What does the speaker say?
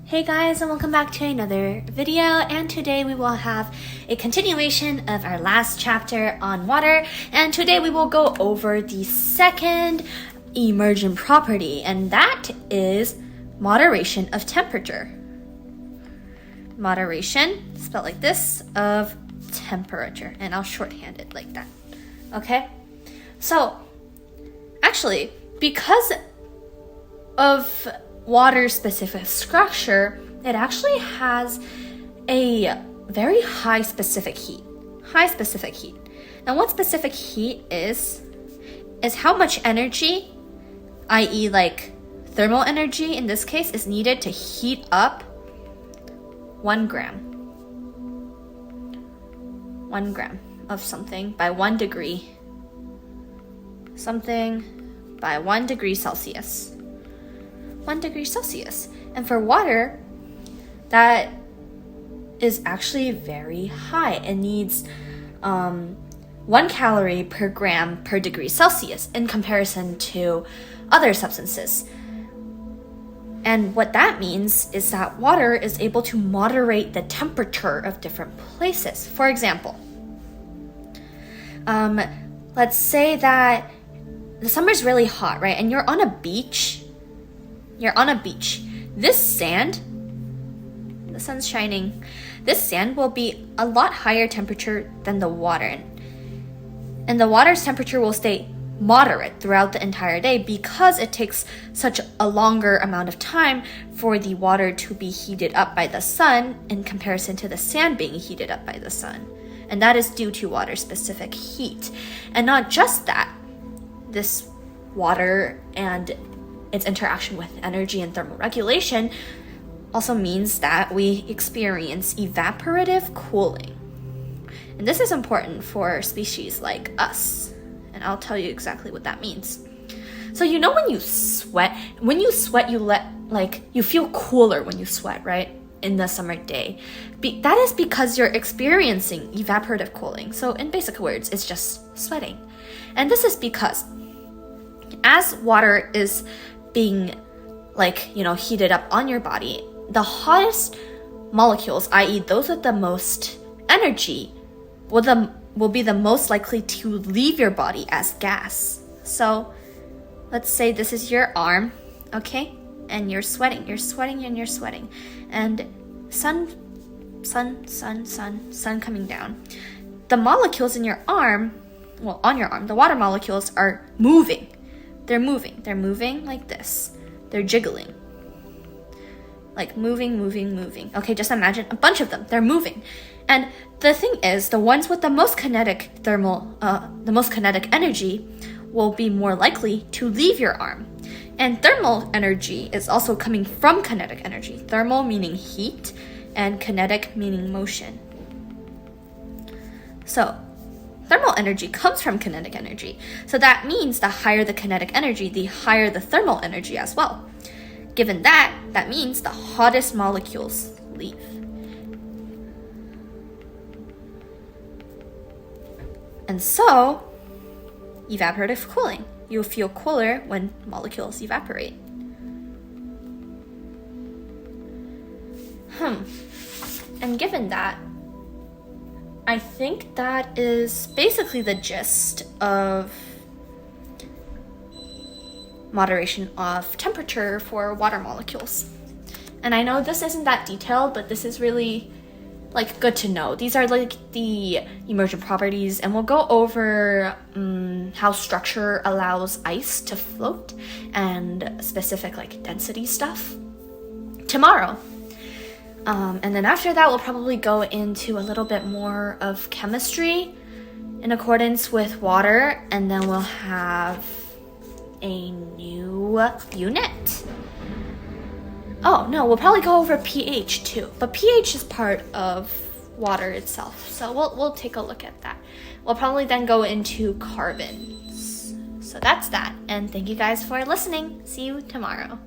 Hey guys, and welcome back to another video, and today we will have a continuation of our last chapter on water, and today we will go over the second emergent property, and that is moderation of temperature. Moderation, spelled like this, of temperature, and I'll shorthand it like that, okay? So, actually, because of water-specific structure, it actually has a very high specific heat. Now, what specific heat is how much energy, i.e. like thermal energy in this case, is needed to heat up 1 gram. 1 gram of something by 1 degree. Something by 1 degree Celsius. 1 degree Celsius. And for water, that is actually very high. It needs 1 calorie per gram per degree Celsius in comparison to other substances. And what that means is that water is able to moderate the temperature of different places. For example, let's say that the summer's really hot, right? And you're on a beach. This sand, the sun's shining, this sand will be a lot higher temperature than the water. And the water's temperature will stay moderate throughout the entire day because it takes such a longer amount of time for the water to be heated up by the sun in comparison to the sand being heated up by the sun. And that is due to water-specific heat. And not just that, this water and its interaction with energy and thermal regulation also means that we experience evaporative cooling. And this is important for species like us. And I'll tell you exactly what that means. So you know when you sweat you feel cooler when you sweat, right? In the summer day. That is because you're experiencing evaporative cooling. So in basic words, it's just sweating. And this is because as water is being heated up on your body, the hottest molecules, i.e. those with the most energy, will be the most likely to leave your body as gas. So let's say this is your arm, okay? And you're sweating. And sun coming down. The molecules in your arm, on your arm, the water molecules are moving. They're moving like this. They're jiggling. Like moving. Okay, just imagine a bunch of them. They're moving. And the thing is, the ones with the most kinetic energy will be more likely to leave your arm. And thermal energy is also coming from kinetic energy. Thermal meaning heat, and kinetic meaning motion. So, thermal energy comes from kinetic energy. So that means the higher the kinetic energy, the higher the thermal energy as well. Given that means the hottest molecules leave. And so, evaporative cooling. You'll feel cooler when molecules evaporate. And given that, I think that is basically the gist of moderation of temperature for water molecules. And I know this isn't that detailed, but this is really good to know. These are the emergent properties, and we'll go over how structure allows ice to float and specific density stuff tomorrow. And then after that, we'll probably go into a little bit more of chemistry in accordance with water, and then we'll have a new unit. Oh, no, we'll probably go over pH too, but pH is part of water itself, so we'll take a look at that. We'll probably then go into carbons. So that's that, and thank you guys for listening. See you tomorrow.